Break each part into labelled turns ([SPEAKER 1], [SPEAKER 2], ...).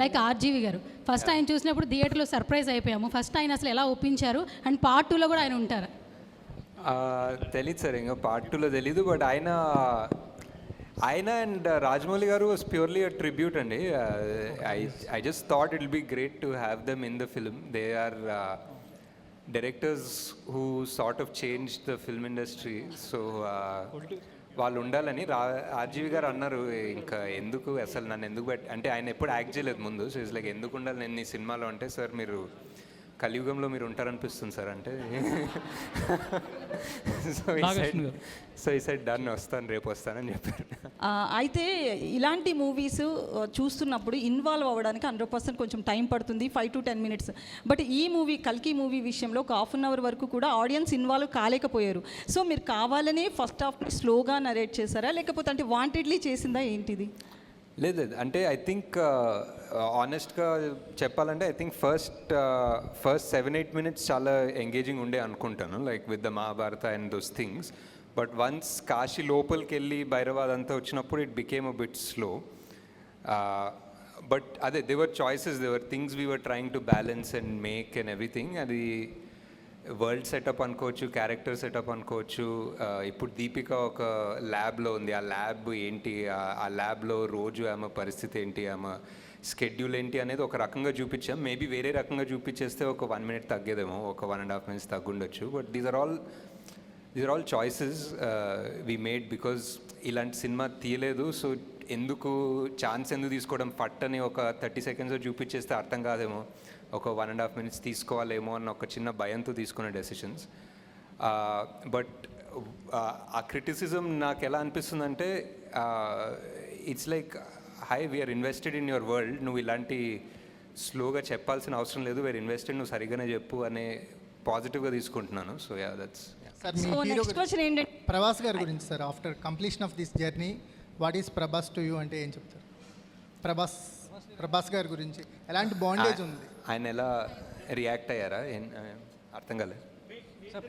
[SPEAKER 1] Like RGV గారు first ఆయన చూసినప్పుడు థియేటర్లో సర్ప్రైజ్ అయిపోయాము. ఫస్ట్ ఆయన అసలు ఎలా ఒప్పించారు అండ్ పార్ట్ 2లో కూడా ఆయన ఉంటారు?
[SPEAKER 2] తెలీదు సార్, ఇంకా పార్ట్ 2లో తెలీదు. బట్ ఆయన అండ్ రాజమౌళి గారు వాజ్ ప్యూర్లీ అ ట్రిబ్యూట్ అండి. I just thought it will be great to have them in the film. They are directors who sort of change the film industry. So వాళ్ళు ఉండాలని RGV గారు అన్నారు. ఇంకా ఎందుకు అసలు నన్ను ఎందుకు అంటే ఆయన ఎప్పుడు యాక్ట్ చేయలేదు ముందు. సో ఇట్స్ లైక్ ఎందుకు ఉండాలి నేను ఈ సినిమాలో అంటే, సార్ మీరు కలియుగంలో మీరు ఉంటారనిపిస్తుంది సార్ అంటే. సో ఈ సైడ్ డన్, వస్తాను రేపు వస్తానని చెప్పారు.
[SPEAKER 3] అయితే ఇలాంటి మూవీస్ చూస్తున్నప్పుడు ఇన్వాల్వ్ అవ్వడానికి 100% కొంచెం టైం పడుతుంది, 5 to 10 minutes. బట్ ఈ మూవీ కల్కి మూవీ విషయంలో ఒక ½ అన్ అవర్ వరకు కూడా ఆడియన్స్ ఇన్వాల్వ్ కాలేకపోయారు. సో మీరు కావాలనే ఫస్ట్ హాఫ్ స్లోగా నరేట్ చేశారా, లేకపోతే అంటే వాంటెడ్లీ చేసిందా ఏంటిది?
[SPEAKER 2] లేదు, అంటే ఐ థింక్ ఆనెస్ట్గా చెప్పాలంటే ఐ థింక్ ఫస్ట్ 7-8 minutes చాలా ఎంగేజింగ్ ఉండే అనుకుంటాను, like with the Mahabharata and those things. But once Kashi లోపలికి వెళ్ళి భైరవాద్ అంతా వచ్చినప్పుడు it became a bit slow. But అదే they were choices, they were things we were trying to balance and make and everything. అది వరల్డ్ సెటప్ అనుకోవచ్చు, క్యారెక్టర్ సెటప్ అనుకోవచ్చు. ఇప్పుడు దీపిక ఒక ల్యాబ్లో ఉంది, ఆ ల్యాబ్ ఏంటి, ఆ ల్యాబ్లో రోజు ఆమె పరిస్థితి ఏంటి, ఆమె స్కెడ్యూల్ ఏంటి అనేది ఒక రకంగా చూపించాం. మేబీ వేరే రకంగా చూపించేస్తే ఒక 1 minute తగ్గేదేమో, ఒక 1.5 minutes తగ్గుండొచ్చు. But these are all choices we made because ఇలాంటి సినిమా తీయలేదు. సో ఎందుకు ఛాన్స్ ఎందుకు తీసుకోవడం, ఫట్ అని ఒక 30 seconds చూపించేస్తే అర్థం కాదేమో, ఒక 1.5 minutes తీసుకోవాలేమో అన్న ఒక చిన్న భయంతో తీసుకునే డెసిషన్స్. బట్ ఆ క్రిటిసిజం నాకు ఎలా అనిపిస్తుందంటే, it's like hi we're invested in your world, నువ్వు ఇలాంటి స్లోగా చెప్పాల్సిన అవసరం లేదు, వీఆర్ ఇన్వెస్టెడ్, నువ్వు సరిగ్గానే చెప్పు అనే పాజిటివ్గా తీసుకుంటున్నాను. So yeah, that's.
[SPEAKER 4] Sir, me hero Prabhas గారి గురించి sir, after completion of this journey what is Prabhas to you అంటే ఏం చెప్తారు? ప్రభాస్ గారి గురించి ఎలాంటి బాండేజ్ ఉంది?
[SPEAKER 2] ఆయన ఎలా రియాక్ట్ అయ్యారా అర్థం కాలేదు
[SPEAKER 5] సార్.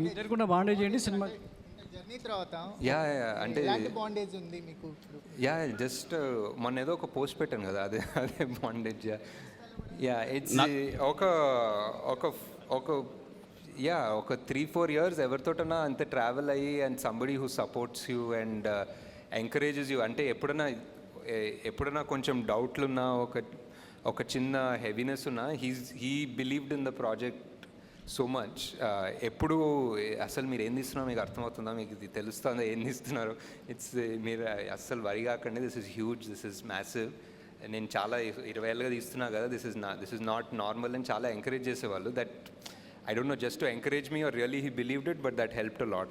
[SPEAKER 5] ఇద్దరు కూడా బాండేజ్ ఏంటి సినిమా
[SPEAKER 4] జర్నీ తర్వాత?
[SPEAKER 2] యా అంటే
[SPEAKER 4] బాండేజ్ ఉంది మీకు?
[SPEAKER 2] యా జస్ట్ మొన్న ఏదో ఒక పోస్ట్ పెట్టాను కదా, అదే బాండేజ్. యా ఇట్స్ ఒక 3-4 years ఎవరితోటన్నా అంతే ట్రావెల్ అయ్యి and somebody who supports you and encourages you. అంటే ఎప్పుడన్నా కొంచెం డౌట్లున్నా, ఒక చిన్న హెవీనెస్ ఉన్నా, he believed in the project so much. ఎప్పుడు అసలు మీరు ఏం తీస్తున్నారో మీకు అర్థమవుతుందా, మీకు ఇది తెలుస్తుందా ఏం తీస్తున్నారు, మీరు అస్సలు వరి కాకండి, this is huge, this is massive, నేను చాలా 20 ఏళ్ళుగా తీస్తున్నా కదా, దిస్ ఇస్ నాట్ నార్మల్ అని చాలా ఎంకరేజ్ చేసేవాళ్ళు. That I don't know, just to encourage me or really he believed it, but that helped a lot.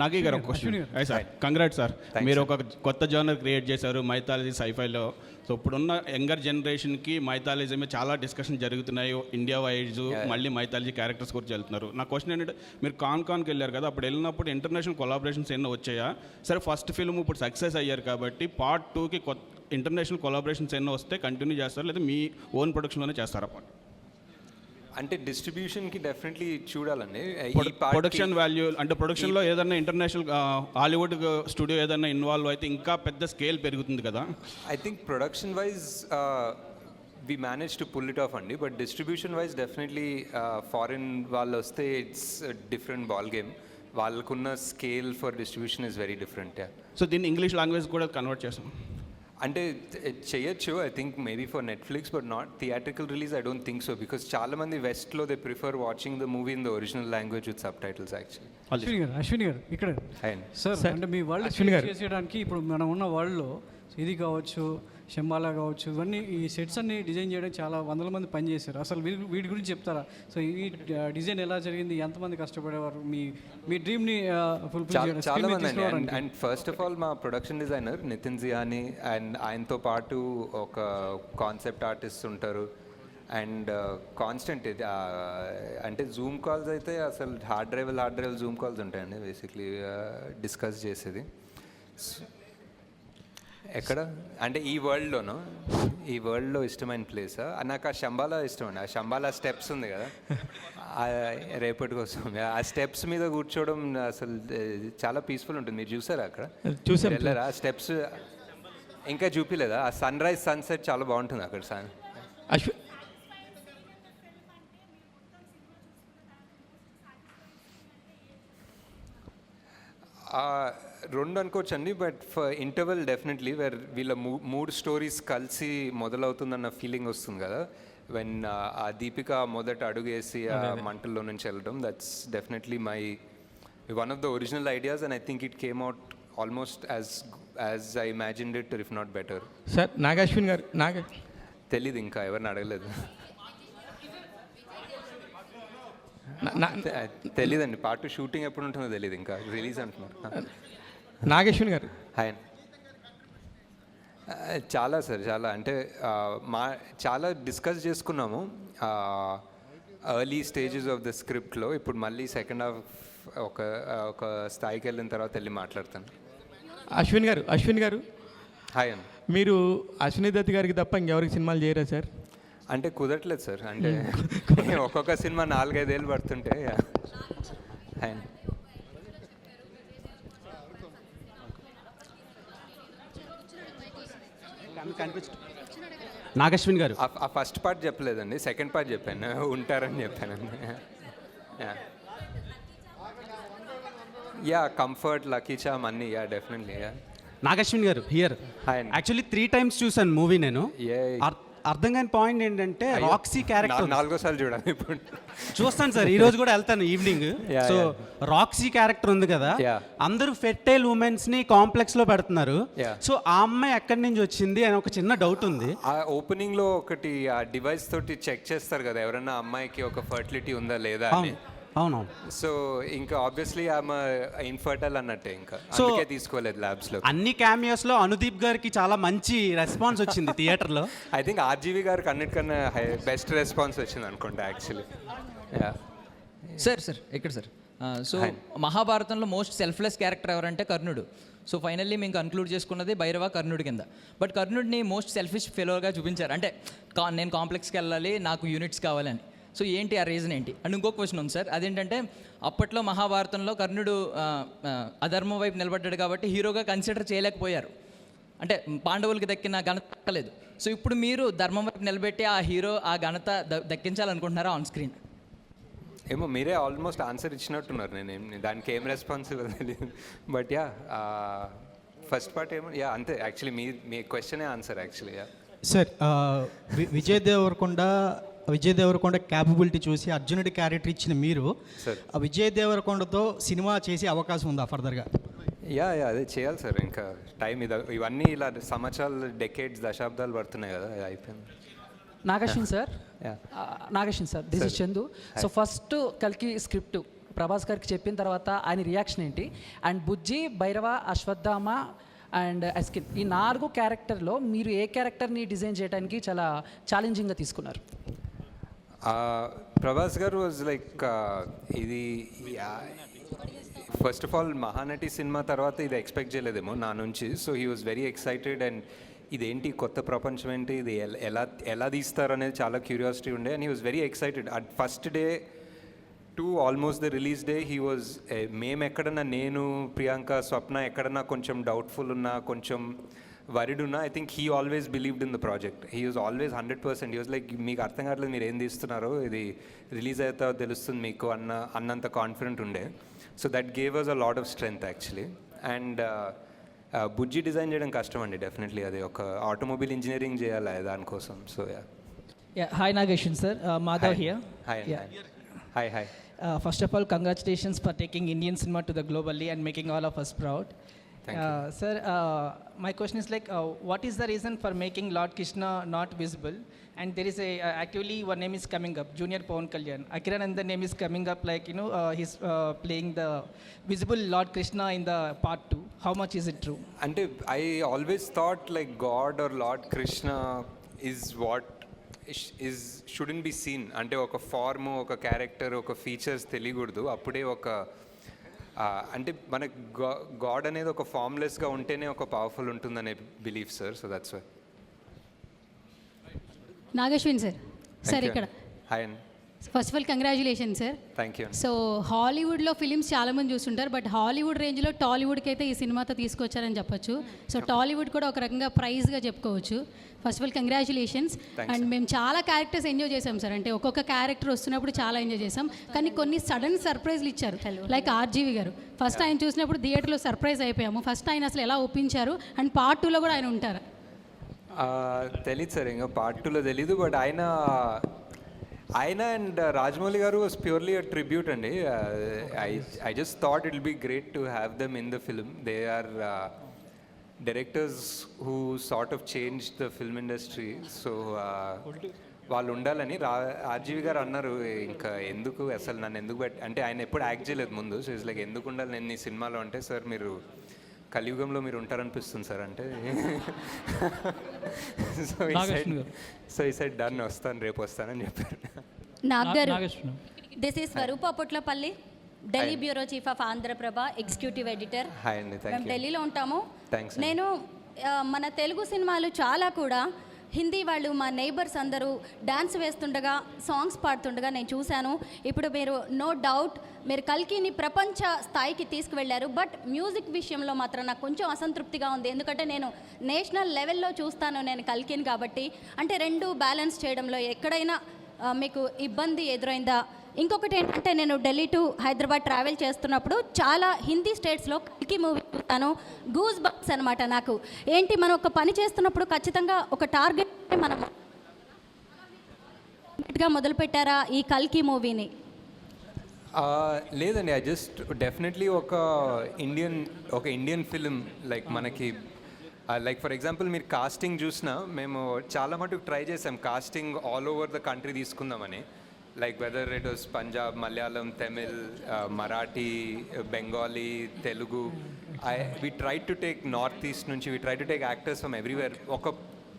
[SPEAKER 6] Nagi గారు ఒక క్వశ్చన్. సార్ కంగ్రాట్స్ సార్, మీరు ఒక కొత్త జోనర్ క్రియేట్ చేశారు మైథాలజీ సైఫైలో. సో ఇప్పుడున్న యంగర్ జనరేషన్కి మైథాలజీ మీద చాలా డిస్కషన్ జరుగుతున్నాయి ఇండియా వైజ్, మళ్ళీ మైథాలజీ క్యారెక్టర్స్ గురించి వెళ్తున్నారు. నా క్వశ్చన్ ఏంటంటే, మీరు కాన్కి వెళ్ళారు కదా, అప్పుడు వెళ్ళినప్పుడు ఇంటర్నేషనల్ కొలాబరేషన్స్ ఎన్నో వచ్చాయా? సరే, ఫస్ట్ ఫిల్మ్ ఇప్పుడు సక్సెస్ అయ్యారు కాబట్టి పార్ట్ 2కి ఇంటర్నేషనల్ కొలాబరేషన్స్ ఎన్నో వస్తే కంటిన్యూ చేస్తారు, లేదా మీ ఓన్ ప్రొడక్షన్లోనే చేస్తారా?
[SPEAKER 2] అంటే డిస్ట్రిబ్యూషన్కి డెఫినెట్లీ చూడాలండి.
[SPEAKER 6] ప్రొడక్షన్ వాల్యూ అంటే ప్రొడక్షన్లో ఏదైనా ఇంటర్నేషనల్ హాలీవుడ్ స్టూడియో ఏదైనా ఇన్వాల్వ్ అయితే ఇంకా పెద్ద స్కేల్ పెరుగుతుంది కదా.
[SPEAKER 2] I think production wise we manage to pull it off అండి. But distribution wise definitely foreign వాళ్ళు వస్తే ఇట్స్ డిఫరెంట్ బాల్ గేమ్. వాళ్ళకున్న scale for distribution is very different.
[SPEAKER 6] So దీన్ని ఇంగ్లీష్ లాంగ్వేజ్ కూడా కన్వర్ట్ చేస్తాం
[SPEAKER 2] అంటే చేయొచ్చు, I think maybe for Netflix, but not theatrical release. I don't think so, because చాలా మంది వెస్ట్లో they prefer watching the movie in the original language with subtitles. Actually
[SPEAKER 5] Ashwini గారు ఇక్కడ సార్, అంటే మీ వరల్డ్ చేసేయడానికి ఇప్పుడు మనం ఉన్న వరల్డ్లో ఇది కావచ్చు, శంబాలా కావచ్చు, ఇవన్నీ ఈ సెట్స్ అన్ని డిజైన్ చేయడం చాలా 100 మంది పనిచేశారు. అసలు వీటి గురించి చెప్తారా? సో ఈ డిజైన్ ఎలా జరిగింది, ఎంతమంది కష్టపడేవారు మీ డ్రీమ్ని ఫుల్ఫిల్ చేయడం?
[SPEAKER 2] చాలా మంది అండి. అండ్ ఫస్ట్ ఆఫ్ ఆల్ మా ప్రొడక్షన్ డిజైనర్ నితిన్ జియాని, అండ్ ఆయనతో పాటు ఒక కాన్సెప్ట్ ఆర్టిస్ట్ ఉంటారు. అండ్ కాన్స్టెంట్ ఇది అంటే జూమ్ కాల్స్ అయితే అసలు హార్డ్ డ్రైవ్ జూమ్ కాల్స్ ఉంటాయండి బేసిక్లీ డిస్కస్ చేసేది. ఎక్కడ అంటే ఈ వరల్డ్లో ఇష్టమైన ప్లేస్ నాకు ఆ శంబాలా ఇష్టం అండి. ఆ శంబాలా స్టెప్స్ ఉంది కదా, రేపటి కోసం ఆ స్టెప్స్ మీద కూర్చోవడం అసలు చాలా పీస్ఫుల్ ఉంటుంది. మీరు చూసారా అక్కడ?
[SPEAKER 5] చూసారు
[SPEAKER 2] వెళ్ళారా? స్టెప్స్ ఇంకా చూపిలేదా? ఆ సన్ రైజ్ సన్సెట్ చాలా బాగుంటుంది అక్కడ
[SPEAKER 7] అశ్విన్
[SPEAKER 2] రెండు అనుకోవచ్చండి, but for interval definitely where వీళ్ళ మూడు స్టోరీస్ కలిసి మొదలవుతుందన్న ఫీలింగ్ వస్తుంది కదా, వెన్ ఆ దీపిక మొదట అడుగేసి ఆ మంటల్లో నుంచి వెళ్ళడం, that's definitely my one of the original ideas, and I think it came out almost as I imagined it, if not better.
[SPEAKER 7] Sir Nag Ashwin garu
[SPEAKER 2] తెలీదు, ఇంకా ఎవరిని అడగలేదు. తెలీదండి, పార్ట్ 2 షూటింగ్ ఎప్పుడు ఉంటుందో తెలియదు, ఇంకా రిలీజ్ అంటున్నారు.
[SPEAKER 7] నాగశ్విన్ గారు
[SPEAKER 2] హాయ్. చాలా సార్, చాలా అంటే చాలా డిస్కస్ చేసుకున్నాము ఎర్లీ స్టేజెస్ ఆఫ్ ద స్క్రిప్ట్లో. ఇప్పుడు మళ్ళీ సెకండ్ హాఫ్ ఒక స్థాయికి వెళ్ళిన తర్వాత వెళ్ళి మాట్లాడతాను.
[SPEAKER 7] అశ్విన్ గారు
[SPEAKER 2] హాయ్ అండి.
[SPEAKER 7] మీరు అశ్విని దత్ గారికి తప్ప ఇంకెవరికి సినిమాలు చేయరా సార్?
[SPEAKER 2] అంటే కుదరట్లేదు సార్, అంటే ఒక్కొక్క సినిమా 4-5 ఏళ్ళు పడుతుంటే. హాయ్.
[SPEAKER 8] నాగశ్విన్ గారు
[SPEAKER 2] ఆ ఫస్ట్ పార్ట్ చెప్పలేదండి, సెకండ్ పార్ట్ చెప్పాను, ఉంటారని చెప్పానండి. యా కంఫర్ట్, లక్కీ చామ్ అన్నీ, యా డెఫినెట్లీ. యా
[SPEAKER 8] నాగశ్విన్ గారు హియర్.
[SPEAKER 2] హాయ్.
[SPEAKER 8] యాక్చువల్లీ 3 times చూసాను మూవీ నేను.
[SPEAKER 2] Yay.
[SPEAKER 8] అర్థం కాని పాయింట్ ఏంటంటే రాక్సీ క్యారెక్టర్
[SPEAKER 2] 4వ సార్లు చూడాలి ఇప్పుడు.
[SPEAKER 8] చూస్తాను సార్, ఈ రోజు కూడా వెళ్తాను evening.
[SPEAKER 2] Yeah,
[SPEAKER 8] so Roxy character ఉంది కదా,
[SPEAKER 2] Yeah.
[SPEAKER 8] అందరూ ఫెర్టైల్ ఉమెన్స్ ని కాంప్లెక్స్ లో పెడుతున్నారు.
[SPEAKER 2] Yeah.
[SPEAKER 8] సో ఆ అమ్మాయి ఎక్కడి నుంచి వచ్చింది అని ఒక చిన్న డౌట్ ఉంది.
[SPEAKER 2] ఆ ఓపెనింగ్లో ఒకటి ఆ డివైస్ తోటి చెక్ చేస్తారు కదా ఎవరన్నా అమ్మాయికి ఒక ఫర్టిలిటీ ఉందా లేదా అని.
[SPEAKER 8] అవునవును.
[SPEAKER 2] సో ఇంకా ఆబ్వియస్లీ ఆమె ఇన్ఫర్టైల్ అన్నట్టే, ఇంకా అందుకే తీసుకోలేదు ల్యాబ్స్లో.
[SPEAKER 8] అన్ని క్యామియోస్ లో అనుదీప్ గారికి చాలా మంచి రెస్పాన్స్ వచ్చింది థియేటర్ లో.
[SPEAKER 2] ఐ థింక్ ఆర్జీవి గారికి అన్నిటికన్నా బెస్ట్ రెస్పాన్స్ వచ్చింది అనుకుంటా యాక్చువల్లీ.
[SPEAKER 9] సార్ ఇక్కడ సార్, సో మహాభారతంలో మోస్ట్ సెల్ఫ్లెస్ క్యారెక్టర్ ఎవరంటే కర్ణుడు. సో ఫైనల్లీ మేము కన్క్లూడ్ చేసుకున్నది భైరవ కర్ణుడి కింద. బట్ కర్ణుడిని మోస్ట్ సెల్ఫిష్ ఫెలోగా చూపించారు, అంటే నేను కాంప్లెక్స్కి వెళ్ళాలి, నాకు యూనిట్స్ కావాలని. సో ఏంటి ఆ రీజన్ ఏంటి? అండ్ ఇంకో క్వశ్చన్ ఉంది సార్, అదేంటంటే అప్పట్లో మహాభారతంలో కర్ణుడు అధర్మం వైపు నిలబడ్డాడు కాబట్టి హీరోగా కన్సిడర్ చేయలేకపోయారు, అంటే పాండవులకి దక్కిన ఘనత దక్కలేదు. సో ఇప్పుడు మీరు ధర్మం వైపు నిలబెట్టి ఆ హీరో ఆ ఘనత దక్కించాలనుకుంటున్నారా ఆన్ స్క్రీన్?
[SPEAKER 2] ఏమో మీరే ఆల్మోస్ట్ ఆన్సర్ ఇచ్చినట్టున్నారు, నేను దానికి ఏం రెస్పాన్సిబుల్ తెలియదు. బట్ యా ఫస్ట్ పార్ట్ ఏమో యా అంతే, యాక్చువల్లీ మీ క్వశ్చనే answer actually. Yeah
[SPEAKER 10] sir, Vijay Devarakonda capability చూసి అర్జునుడి క్యారెక్టర్ ఇచ్చిన మీరు విజయ్ దేవరకొండతో సినిమా చేసే అవకాశం ఉందా ఫర్దర్గా?
[SPEAKER 2] యా అదే చేయాలి సార్, ఇంకా టైం ఇవన్నీ ఇలా సంవత్సరాలు, డెకేడ్స్, దశాబ్దాలు పడుతున్నాయి కదా, అయిపోయింది.
[SPEAKER 11] Nagashwin sir, this is Chandu. So first కల్కి స్క్రిప్ట్ ప్రభాస్ గారికి చెప్పిన తర్వాత ఆయన రియాక్షన్ ఏంటి? అండ్ బుజ్జి, భైరవ, అశ్వత్థామ అండ్ అస్కిన్, ఈ 4 క్యారెక్టర్లో మీరు ఏ క్యారెక్టర్ని డిజైన్ చేయడానికి చాలా ఛాలెంజింగ్గా తీసుకున్నారు?
[SPEAKER 2] ప్రభాస్ గారు వాజ్ లైక్ ఇది first of all Mahanati cinema తర్వాత ఇది ఎక్స్పెక్ట్ చేయలేదేమో నా నుంచి. So he was very excited, and ఇదేంటి కొత్త ప్రపంచం ఏంటి, ఇది ఎలా తీస్తారు అనేది చాలా క్యూరియాసిటీ ఉండే, and he was very excited. At first day to almost the release day he was, మేము ఎక్కడన్నా, నేను, ప్రియాంక, స్వప్న ఎక్కడన్నా కొంచెం డౌట్ఫుల్ ఉన్నా, కొంచెం వరిడ్ ఉన్నా, I think he always believed in the project. He was always 100%. He was like, మీకు అర్థం కావట్లేదు మీరు ఏం తీస్తున్నారో, ఇది రిలీజ్ అవుతా తెలుస్తుంది మీకు అన్నంత కాన్ఫిడెంట్ ఉండే. So that gave us a lot of strength actually. And Bujji design చేయడం కష్టం అండి, డెఫినెట్లీ అది ఒక ఆటోమొబైల్ ఇంజనీరింగ్ చేయాలి దానికోసం. So
[SPEAKER 11] hi Nagashwin sir, Madhav here.
[SPEAKER 2] Hi.
[SPEAKER 11] First of all, congratulations for taking Indian cinema to the globally and making all of us proud.
[SPEAKER 2] Thank you.
[SPEAKER 11] Sir, my question is like, what is the reason for making Lord Krishna not visible? And there is actually one name is coming up, Junior Pawan Kalyan. Akiranandan name is coming up, like, he's playing the visible Lord Krishna in the part 2. How much is it true?
[SPEAKER 2] And I always thought like God or Lord Krishna is what shouldn't be seen. అంటే ఒక form, ఒక character, ఒక features తెలియకూడదు, అప్పుడే ఒక అంటే మనకు God అనేది ఒక ఫార్మ్లెస్గా ఉంటేనే ఒక పవర్ఫుల్ ఉంటుందనే belief sir. So that's why.
[SPEAKER 1] Nagashwin sir, sir ఇక్కడ
[SPEAKER 2] హాయ్ అండి.
[SPEAKER 1] First of all congratulation sir.
[SPEAKER 2] Thank you.
[SPEAKER 1] So హాలీవుడ్లో ఫిలిమ్స్ చాలామంది చూస్తుంటారు, బట్ హాలీవుడ్ రేంజ్లో టాలీవుడ్కి అయితే ఈ సినిమాతో తీసుకొచ్చారని చెప్పొచ్చు. సో టాలీవుడ్ కూడా ఒక రకంగా ప్రైజ్గా చెప్పుకోవచ్చు. First of all congratulations. And మేము చాలా క్యారెక్టర్స్ ఎంజాయ్ చేసాం సార్. అంటే ఒక్కొక్క క్యారెక్టర్ వస్తున్నప్పుడు చాలా ఎంజాయ్ చేసాం, కానీ కొన్ని సడన్ సర్ప్రైజ్లు ఇచ్చారు. లైక్ ఆర్జీవి గారు ఫస్ట్ ఆయన చూసినప్పుడు థియేటర్లో సర్ప్రైజ్ అయిపోయాము. ఫస్ట్ ఆయన అసలు ఎలా ఒప్పించారు, అండ్ పార్ట్ 2లో కూడా ఆయన ఉంటారు.
[SPEAKER 2] తెలీదు సార్, ఇంకా పార్ట్ 2లో తెలీదు. బట్ ఆయన అండ్ రాజమౌళి గారు వాస్ ప్యూర్లీ అ ట్రిబ్యూట్ అండి. I just thought it will be great to have them in the film. They are directors who sort of change the film industry. So వాళ్ళు ఉండాలని RGV గారు అన్నారు. ఇంకా ఎందుకు అసలు నన్ను ఎందుకు అంటే ఆయన ఎప్పుడు యాక్ట్ చేయలేదు ముందు. సో ఇట్స్ లైక్ ఎందుకు ఉండాలి నేను ఈ సినిమాలో అంటే, సార్ మీరు కలియుగంలో మీరు ఉంటారనిపిస్తుంది సార్ అంటే. సో ఈ సైడ్ డన్, వస్తాను రేపు వస్తానని చెప్పారు.
[SPEAKER 12] నాగర్, this is Swaroopa Potlapalli, Delhi bureau chief of Andhra Prabha, executive editor.
[SPEAKER 2] Hi అండి, థ్యాంక్
[SPEAKER 12] మేము
[SPEAKER 2] యూ.
[SPEAKER 12] ఢిల్లీలో ఉంటాము.
[SPEAKER 2] థ్యాంక్స్.
[SPEAKER 12] నేను మన తెలుగు సినిమాలు చాలా కూడా హిందీ వాళ్ళు మా నైబర్స్ అందరూ డాన్స్ వేస్తుండగా, సాంగ్స్ పాడుతుండగా నేను చూశాను. ఇప్పుడు మీరు నో డౌట్ మీరు కల్కిని ప్రపంచ స్థాయికి తీసుకువెళ్ళారు. బట్ మ్యూజిక్ విషయంలో మాత్రం నాకు కొంచెం అసంతృప్తిగా ఉంది. ఎందుకంటే నేను నేషనల్ లెవెల్లో చూస్తాను నేను కల్కిని కాబట్టి. అంటే రెండు బ్యాలెన్స్ చేయడంలో ఎక్కడైనా మీకు ఇబ్బంది ఎదురైందా? ఇంకొకటి ఏంటంటే నేను ఢిల్లీ టు హైదరాబాద్ ట్రావెల్ చేస్తున్నప్పుడు చాలా హిందీ స్టేట్స్లో కల్కి మూవీ చూస్తాను. గూస్ బంప్స్ అనమాట నాకు. ఏంటి, మనం ఒక పని చేస్తున్నప్పుడు ఖచ్చితంగా ఒక టార్గెట్ మనం మొదలుపెట్టారా ఈ కల్కి మూవీని?
[SPEAKER 2] లేదండి, ఐ జస్ట్ డెఫినెట్లీ ఒక ఇండియన్ ఫిలిం లైక్ మనకి లైక్ ఫర్ ఎగ్జాంపుల్ మీరు కాస్టింగ్ చూసినా మేము చాలా మటుకు ట్రై చేసాం casting all over the country తీసుకుందామని. Like whether it was Punjab, Malayalam, Tamil, Marathi, Bengali, Telugu. We try to take north east నుంచి, we try to take actors from everywhere. ఒక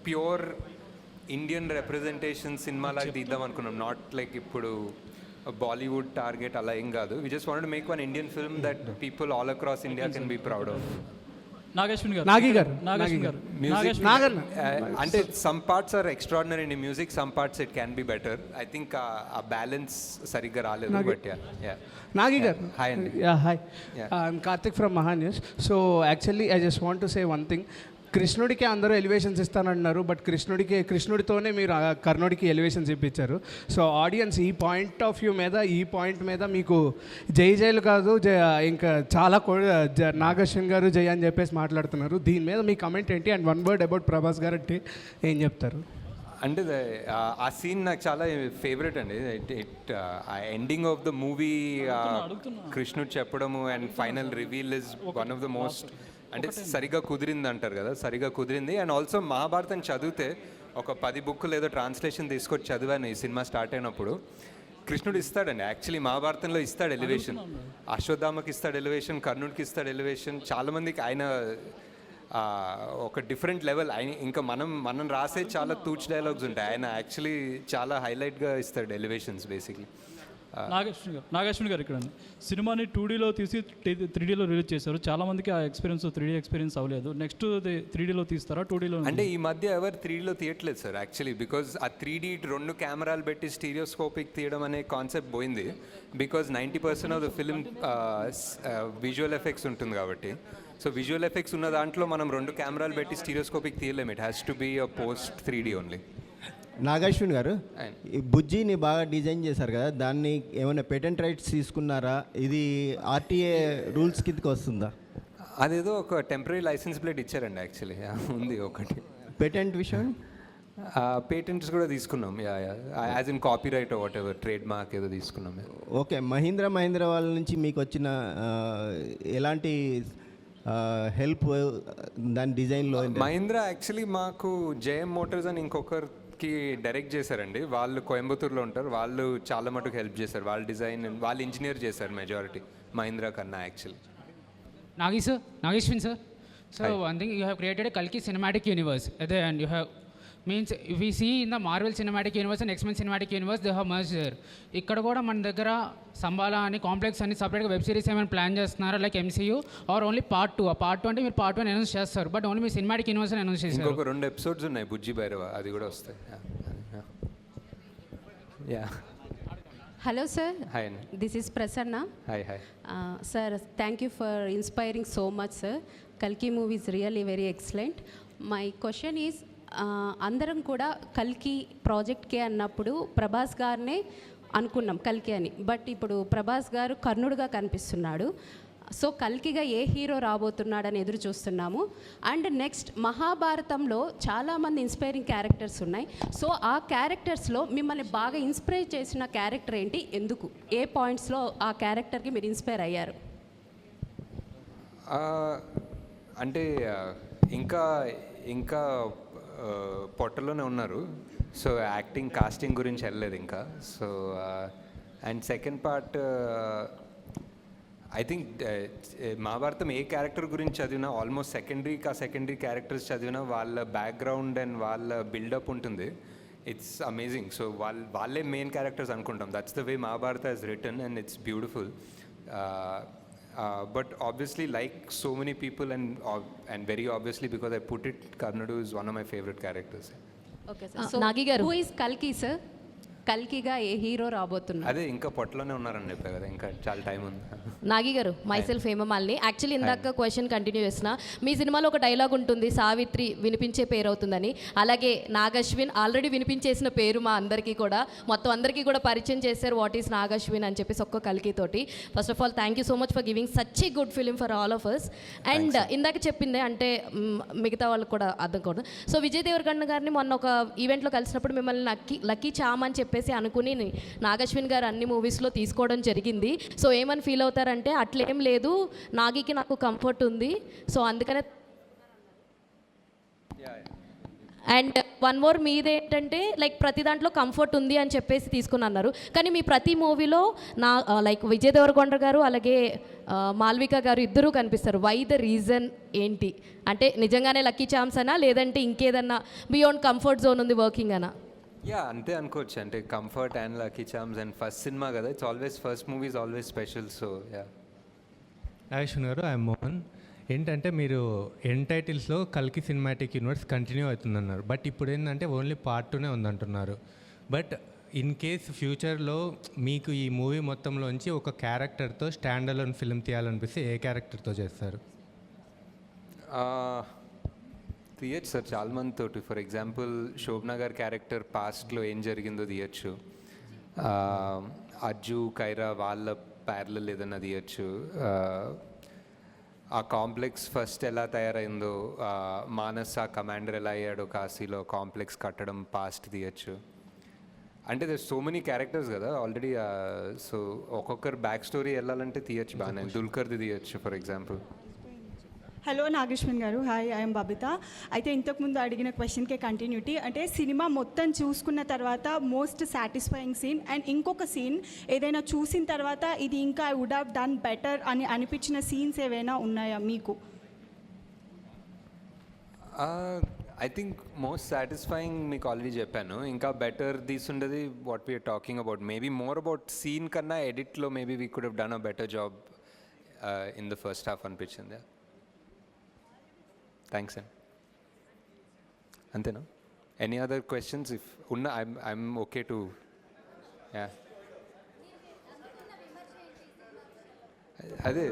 [SPEAKER 2] ప్యూర్ ఇండియన్ రిప్రజెంటేషన్ సినిమాలాగా తీద్దాం అనుకున్నాం. నాట్ లైక్ ఇప్పుడు బాలీవుడ్ టార్గెట్ అలా ఏం కాదు. We just wanted to make one Indian film that people all across India can be proud of. అంటే some parts are extraordinary in music, some parts it can be better. I think ఆ balance సరిగ్గా రాలేదు. But
[SPEAKER 13] Nagi గారు,
[SPEAKER 2] hi అండి.
[SPEAKER 13] Hi, I'm Karthik from Maha news. So actually I just want to say one thing. కృష్ణుడికి అందరూ elevations ఇస్తానంటున్నారు, but కృష్ణుడితోనే మీరు కర్ణుడికి elevations ఇప్పించారు. సో ఆడియన్స్ ఈ పాయింట్ మీద మీకు జైలు కాదు, ఇంకా చాలా నాగశ్విన్ గారు జై అని చెప్పేసి మాట్లాడుతున్నారు. దీని మీద మీ కమెంట్ ఏంటి? And one word about Prabhas గారు అంటే ఏం చెప్తారు?
[SPEAKER 2] అంటే ఆ సీన్ నాకు చాలా ఫేవరెట్ అండి. ఎండింగ్ ఆఫ్ ద మూవీ కృష్ణుడు చెప్పడము and final reveal is one of the most, అంటే సరిగా కుదిరింది అంటారు కదా, సరిగా కుదిరింది. అండ్ ఆల్సో మహాభారతం చదివితే ఒక 10 బుక్కులు ఏదో ట్రాన్స్లేషన్ తీసుకొచ్చి చదివాను ఈ సినిమా స్టార్ట్ అయినప్పుడు. కృష్ణుడు ఇస్తాడండి యాక్చువల్లీ మహాభారతంలో ఇస్తాడు ఎలివేషన్. అశ్వత్థామకి ఇస్తాడు ఎలివేషన్, కర్ణుడికి ఇస్తాడు ఎలివేషన్. చాలామందికి ఆయన ఒక డిఫరెంట్ లెవెల్. ఆయన ఇంకా మనం రాసే చాలా తూచ్ డైలాగ్స్ ఉంటాయి, ఆయన యాక్చువల్లీ చాలా హైలైట్గా ఇస్తాడు ఎలివేషన్స్ బేసిక్లీ.
[SPEAKER 5] నాగేశ్వరి గారు ఇక్కడ సినిమాని 2Dలో తీసి 3Dలో రిలీజ్ చేశారు. చాలా మందికి ఆ ఎక్స్పీరియన్స్ 3D ఎక్స్పీరియన్స్ అవ్వలేదు. నెక్స్ట్ 3Dలో తీస్తారా 2Dలో?
[SPEAKER 2] అంటే ఈ మధ్య ఎవరు 3Dలో తీయట్లేదు సార్ యాక్చువల్లీ, బికాజ్ ఆ 3D 2 కెమెరాలు పెట్టి స్టీరియోస్కోపిక్ తీయడం అనే కాన్సెప్ట్ పోయింది. Because 90% of the film visual effects ఉంటుంది కాబట్టి. సో విజువల్ ఎఫెక్ట్స్ ఉన్న దాంట్లో మనం 2 కెమెరాలు పెట్టి స్టీరియోస్కోపిక్ తీయలేము. It has to be a post 3D only.
[SPEAKER 14] Nagashwin గారు, ఈ బుజ్జిని బాగా డిజైన్ చేశారు కదా, దాన్ని ఏమైనా పేటెంట్ రైట్స్ తీసుకున్నారా? ఇది ఆర్టీఏ రూల్స్ కిందకి వస్తుందా?
[SPEAKER 2] అదేదో ఒక టెంపరీ లైసెన్స్ ప్లేట్ ఇచ్చారండి యాక్చువల్లీ, ఉంది ఒకటి.
[SPEAKER 14] పేటెంట్ విషయం
[SPEAKER 2] పేటెంట్స్ కూడా తీసుకున్నాం, as in copy right what ever, trade mark ఏదో తీసుకున్నాం.
[SPEAKER 14] ఓకే, మహీంద్రా వాళ్ళ నుంచి మీకు వచ్చిన ఎలాంటి హెల్ప్ దాని డిజైన్లో?
[SPEAKER 2] మహీంద్రా యాక్చువల్లీ మాకు జేఎం మోటార్స్ అని ఇంకొకరికి డైరెక్ట్ చేశారండి. వాళ్ళు కోయంబత్తూర్లో ఉంటారు. వాళ్ళు చాలా మటుకు హెల్ప్ చేశారు. వాళ్ళ డిజైన్ వాళ్ళు ఇంజనీర్ చేశారు మెజారిటీ మహీంద్రా కన్నా actually.
[SPEAKER 15] Nageshwin sir. So one thing, you have created a Kalki cinematic universe, and you have means if we see in the Marvel cinematic universe and X-Men cinematic universe, they have merged there. ఇక్కడ కూడా మన దగ్గర సంబాలా అని complex అని సపరేట్గా web series ఏమైనా plan చేస్తున్నారా like MCU or only part 2? ఆ పార్ట్ 2 అంటే మీరు పార్ట్ 1 అనౌన్స్ చేస్తారు, బట్ ఓన్లీ మీ సినిమాటిక్ యూనివర్స్ అనౌన్స్ చేస్తారు.
[SPEAKER 2] ఇంకొక 2 ఎపిసోడ్స్ ఉన్నాయి బుజ్జి భైరవ, అది కూడా వస్తాయి.
[SPEAKER 16] Hello, sir.
[SPEAKER 2] Hi.
[SPEAKER 16] This is Prasanna.
[SPEAKER 2] Hi.
[SPEAKER 16] Sir, thank you for inspiring so much, sir. Kalki movie is really very excellent. My question is, అందరం కూడా కల్కి ప్రాజెక్ట్కే అన్నప్పుడు ప్రభాస్ గారినే అనుకున్నాం కల్కి అని. బట్ ఇప్పుడు ప్రభాస్ గారు కర్ణుడుగా కనిపిస్తున్నాడు. సో కల్కిగా ఏ హీరో రాబోతున్నాడని ఎదురు చూస్తున్నాము. అండ్ నెక్స్ట్ మహాభారతంలో చాలామంది ఇన్స్పైరింగ్ క్యారెక్టర్స్ ఉన్నాయి. సో ఆ క్యారెక్టర్స్లో మిమ్మల్ని బాగా ఇన్స్పైర్ చేసిన క్యారెక్టర్ ఏంటి, ఎందుకు, ఏ పాయింట్స్లో ఆ క్యారెక్టర్కి మీరు ఇన్స్పైర్ అయ్యారు?
[SPEAKER 2] అంటే ఇంకా పొట్టలోనే ఉన్నారు. సో యాక్టింగ్ కాస్టింగ్ గురించి వెళ్ళలేదు ఇంకా. So and second part I think Mahabharatam A character గురించి చదివినా ఆల్మోస్ట్ సెకండరీ క్యారెక్టర్స్ చదివినా వాళ్ళ బ్యాక్గ్రౌండ్ అండ్ వాళ్ళ బిల్డప్ ఉంటుంది. It's amazing. సో వాళ్ళే మెయిన్ క్యారెక్టర్స్ అనుకుంటాం. That's the way Mahabharata is return and it's beautiful. But obviously, like so many people, and very obviously because I put it, Karnadu is one of my favorite characters.
[SPEAKER 16] Okay, sir. So, Nagi garu, who is Kalki, sir? కల్కిగా ఏ hero రాబోతున్నారు?
[SPEAKER 2] అదే ఇంకా పొట్టలోనే ఉన్నారని చెప్పా కదా, ఇంకా చాలా టైం ఉంది.
[SPEAKER 17] నాగి గారు, మైసెల్ఫ్ హేమమాలిని. యాక్చువల్లీ ఇందాక క్వశ్చన్ కంటిన్యూ చేసిన, మీ సినిమాలో ఒక డైలాగ్ ఉంటుంది, సావిత్రి వినిపించే పేరు అవుతుందని. అలాగే నాగశ్విన్ ఆల్రెడీ వినిపించేసిన పేరు మా అందరికీ కూడా, మొత్తం అందరికీ కూడా పరిచయం చేశారు వాట్ ఈస్ నాగశ్విన్ అని చెప్పేసి ఒక్క కల్కి తోటి. First of all thank you so much for giving such a good film for all of us. And ఇందాక చెప్పిందే అంటే మిగతా వాళ్ళకి కూడా అర్థం కాదు. సో విజయ్ దేవరకొండ గారిని మొన్న ఒక ఈవెంట్లో కలిసినప్పుడు మిమ్మల్ని లక్కీ చామ్ అని చెప్పేసి అనుకుని నాగశ్విన్ గారు అన్ని మూవీస్లో తీసుకోవడం జరిగింది. సో ఏమని ఫీల్ అవుతారంటే, అట్లేం లేదు, నాగికి నాకు కంఫర్ట్ ఉంది, సో అందుకనే. అండ్ వన్ మోర్ మీదేంటంటే లైక్ ప్రతి దాంట్లో కంఫర్ట్ ఉంది అని చెప్పేసి తీసుకుని అన్నారు. కానీ మీ ప్రతి మూవీలో లైక్ విజయ్ దేవరకొండ గారు అలాగే మాల్విక గారు ఇద్దరూ కనిపిస్తారు. వై ద రీజన్ ఏంటి? అంటే నిజంగానే లక్కీ ఛాన్స్ అనా, లేదంటే ఇంకేదన్నా బియాండ్ కంఫర్ట్ జోన్ ఉంది వర్కింగ్ అనా?
[SPEAKER 2] అంతే అనుకోవచ్చు. అంటే comfort and lucky charms and first cinema కదా, it's always first movie is always special. So
[SPEAKER 18] Nagashwin గారు, ఐఎమ్ మోహన్. ఏంటంటే మీరు ఎండ్ టైటిల్స్లో కల్కి సినిమాటిక్ యూనివర్స్ కంటిన్యూ అవుతుందన్నారు, బట్ ఇప్పుడు ఏంటంటే ఓన్లీ పార్ట్ 2నే ఉందంటున్నారు. బట్ ఇన్ కేస్ ఫ్యూచర్లో మీకు ఈ మూవీ మొత్తంలోంచి ఒక క్యారెక్టర్తో స్టాండ్ అలోన్ ఫిల్మ్ తీయాలనిపిస్తే ఏ క్యారెక్టర్తో చేస్తారు?
[SPEAKER 2] తీయచ్చు సార్, చాలా మంది తోటి. ఫర్ ఎగ్జాంపుల్ శోభనా గారి క్యారెక్టర్ పాస్ట్లో ఏం జరిగిందో తీయచ్చు. అజ్జు కైరా వాళ్ళ ప్యారలల్ ఏదన్నా తీయచ్చు. ఆ కాంప్లెక్స్ ఫస్ట్ ఎలా తయారైందో, మానస్ ఆ కమాండర్ ఎలా అయ్యాడో కాశీలో కాంప్లెక్స్ కట్టడం పాస్ట్ తీయచ్చు. అంటే దర్ సో మెనీ క్యారెక్టర్స్ కదా ఆల్రెడీ. సో ఒక్కొక్కరు బ్యాక్ స్టోరీ వెళ్ళాలంటే తీయచ్చు బాగానే. దుల్కర్ది తీయచ్చు ఫర్ ఎగ్జాంపుల్.
[SPEAKER 19] హలో నాగేశ్వన్ గారు, హాయ్, ఐఎమ్ బబిత. అయితే ఇంతకుముందు అడిగిన క్వశ్చన్కే కంటిన్యూటీ. అంటే సినిమా మొత్తం చూసుకున్న తర్వాత మోస్ట్ సాటిస్ఫైయింగ్ సీన్ అండ్ ఇంకొక సీన్ ఏదైనా చూసిన తర్వాత ఇది ఇంకా I would have done better అని అనిపించిన సీన్స్ ఏవైనా ఉన్నాయా మీకు?
[SPEAKER 2] ఐ థింక్ మోస్ట్ సాటిస్ఫైయింగ్ మీకు ఆల్రెడీ చెప్పాను. ఇంకా బెటర్ తీసుండేది what we're talking about. Maybe more about scene కన్నా ఎడిట్లో maybe we could have done a better job in the first half అనిపించింది. థ్యాంక్స్ అండి. అంతేనా? Any other questions? ఇఫ్ ఉన్న ఐఎమ్ ఓకే టు. అదే